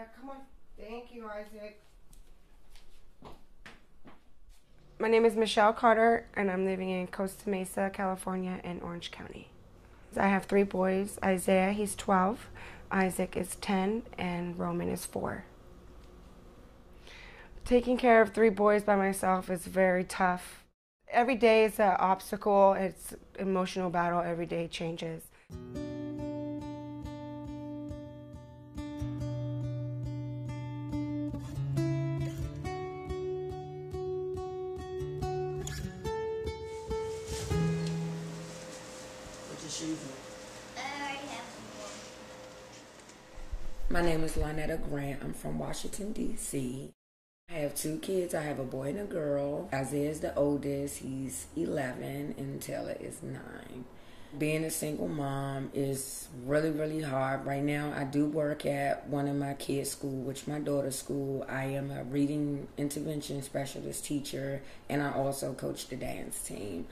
Isaiah. Come on. Thank you, Isaac. My name is Michelle Carter, and I'm living in Costa Mesa, California, in Orange County. I have 3 boys. Isaiah, he's 12. Isaac is 10, and Roman is 4. Taking care of 3 boys by myself is very tough. Every day is an obstacle. It's an emotional battle. Every day changes. My name is Lynetta Grant. I'm from Washington, D.C. I have 2 kids. I have a boy and a girl. Isaiah is the oldest. He's 11, and Taylor is 9. Being a single mom is really, really hard. Right now, I do work at one of my kids' school, which is my daughter's school. I am a reading intervention specialist teacher, and I also coach the dance team.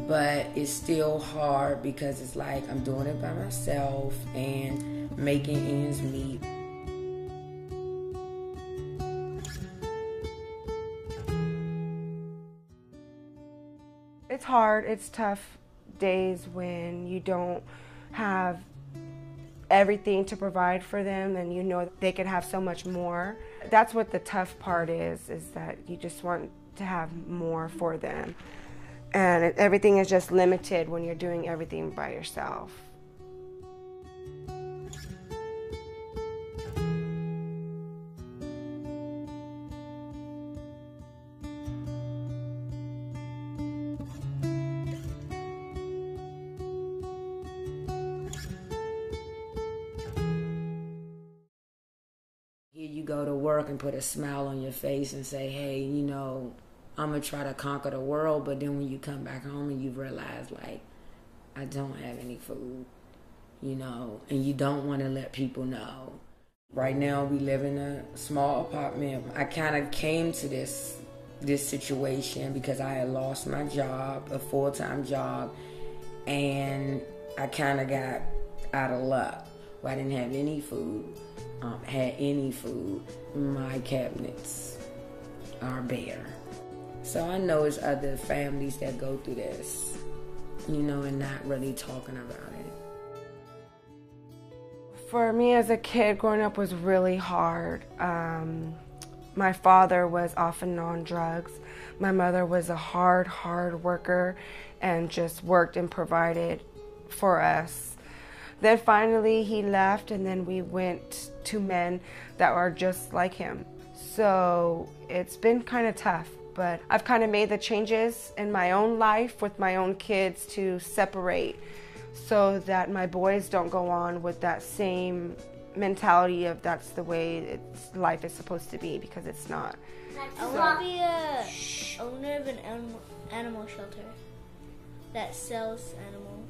But it's still hard because it's like I'm doing it by myself and making ends meet. It's hard. It's tough days when you don't have everything to provide for them and you know they could have so much more. That's what the tough part is that you just want to have more for them. And everything is just limited when you're doing everything by yourself. Here you go to work and put a smile on your face and say, hey, you know, I'm going to try to conquer the world. But then when you come back home and you realize, like, I don't have any food, you know, and you don't want to let people know. Right now we live in a small apartment. I kind of came to this situation because I had lost my job, a full-time job, and I kind of got out of luck. I didn't have any food. Had any food. My cabinets are bare. So I know it's other families that go through this, you know, and not really talking about it. For me as a kid, growing up was really hard. My father was off and on drugs. My mother was a hard worker and just worked and provided for us. Then finally he left, and then we went to men that are just like him. So it's been kind of tough, but I've kind of made the changes in my own life with my own kids to separate so that my boys don't go on with that same mentality of that's the way life is supposed to be, because it's not. I want to be a owner of an animal shelter that sells animals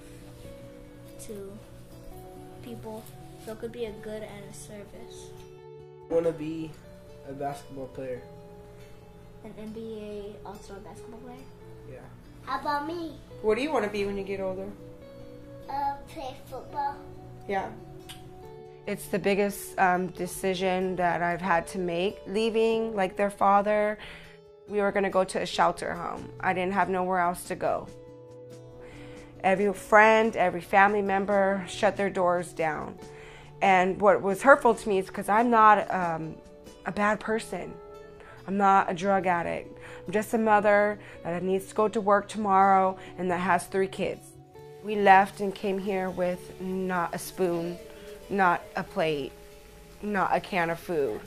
to people, so it could be a good and a service. I want to be a basketball player. An NBA All-Star basketball player? Yeah. How about me? What do you want to be when you get older? Play football. Yeah. It's the biggest decision that I've had to make, leaving like their father. We were going to go to a shelter home. I didn't have nowhere else to go. Every friend, every family member shut their doors down. And what was hurtful to me is because I'm not a bad person. I'm not a drug addict. I'm just a mother that needs to go to work tomorrow and that has 3 kids. We left and came here with not a spoon, not a plate, not a can of food.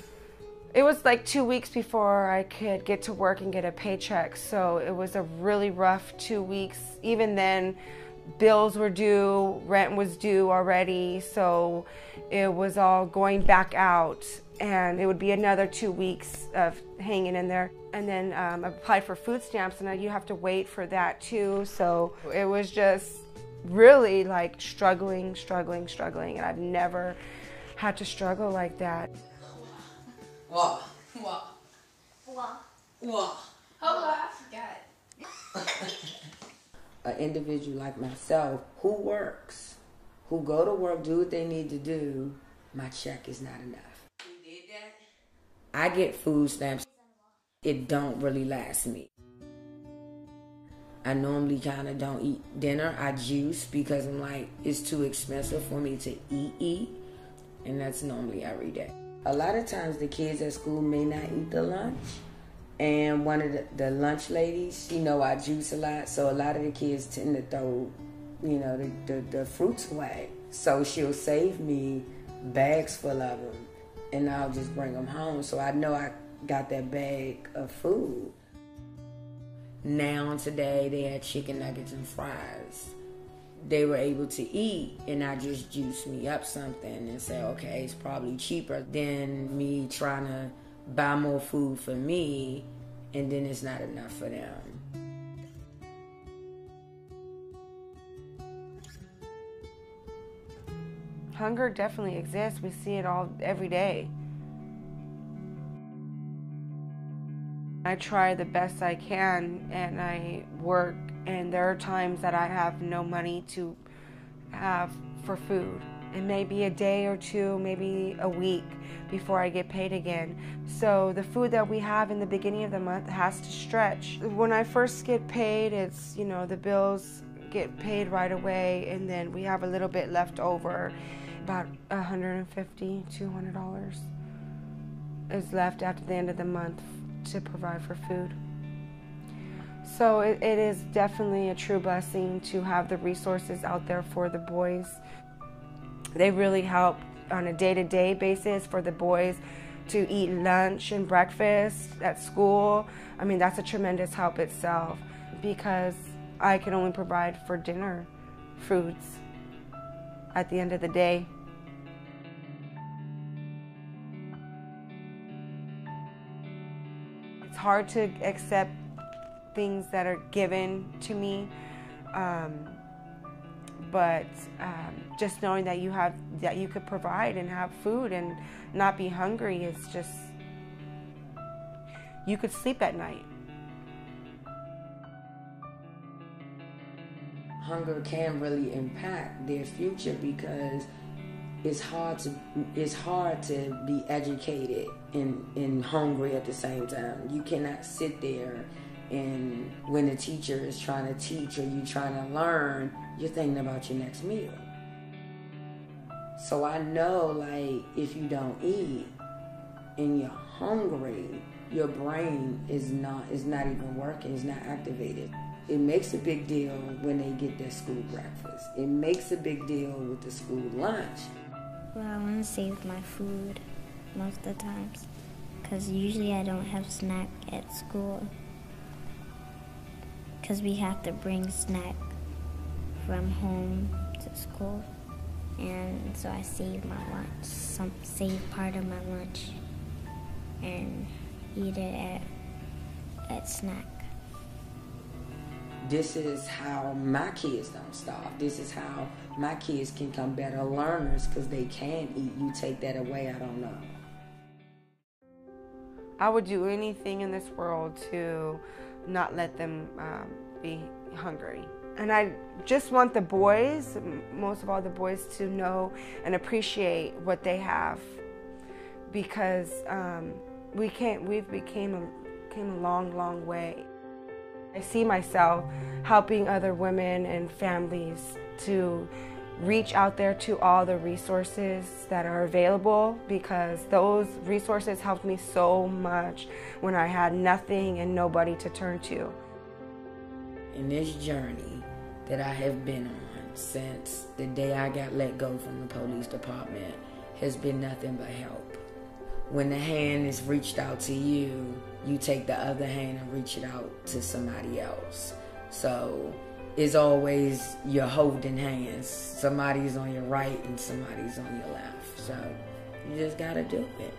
It was like 2 weeks before I could get to work and get a paycheck, so it was a really rough 2 weeks. Even then, bills were due, rent was due already, so it was all going back out, and it would be another 2 weeks of hanging in there. And then I applied for food stamps, and you have to wait for that too, so it was just really like struggling, and I've never had to struggle like that. Whoa. Hold on, I forgot. An individual like myself who works, who go to work, do what they need to do, my check is not enough. I get food stamps. It don't really last me. I normally kind of don't eat dinner. I juice because I'm like, it's too expensive for me to eat. And that's normally every day. A lot of times the kids at school may not eat the lunch. And one of the lunch ladies, she know I juice a lot. So a lot of the kids tend to throw, you know, the fruits away. So she'll save me bags full of them. And I'll just bring them home. So I know I got that bag of food. Now today they had chicken nuggets and fries. They were able to eat, and I just juiced me up something and said, okay, it's probably cheaper than me trying to buy more food for me, and then it's not enough for them. Hunger definitely exists. We see it all every day. I try the best I can, and I work, and there are times that I have no money to have for food. It may be a day or two, maybe a week before I get paid again. So the food that we have in the beginning of the month has to stretch. When I first get paid, it's, you know, the bills get paid right away, and then we have a little bit left over. About $150, $200 is left after the end of the month to provide for food. So it is definitely a true blessing to have the resources out there for the boys. They really help on a day-to-day basis for the boys to eat lunch and breakfast at school. I mean, that's a tremendous help itself, because I can only provide for dinner foods at the end of the day. It's hard to accept things that are given to me, but just knowing that you could provide and have food and not be hungry is just, you could sleep at night. Hunger can really impact their future because it's hard to be educated and hungry at the same time. You cannot sit there and when the teacher is trying to teach or you trying to learn, you're thinking about your next meal. So I know, like, if you don't eat and you're hungry, your brain is not even working, it's not activated. It makes a big deal when they get their school breakfast. It makes a big deal with the school lunch. Well, I want to save my food most of the times, because usually I don't have snack at school, because we have to bring snack from home to school, and so I save my lunch, save part of my lunch, and eat it at snack. This is how my kids don't starve. This is how my kids can become better learners, because they can eat. You take that away, I don't know. I would do anything in this world to not let them be hungry. And I just want the boys, most of all the boys, to know and appreciate what they have, because we've became a long, long way. I see myself helping other women and families to reach out there to all the resources that are available, because those resources helped me so much when I had nothing and nobody to turn to. In this journey that I have been on since the day I got let go from the police department has been nothing but help. When the hand is reached out to you, you take the other hand and reach it out to somebody else. So it's always you're holding hands. Somebody's on your right and somebody's on your left. So you just gotta do it.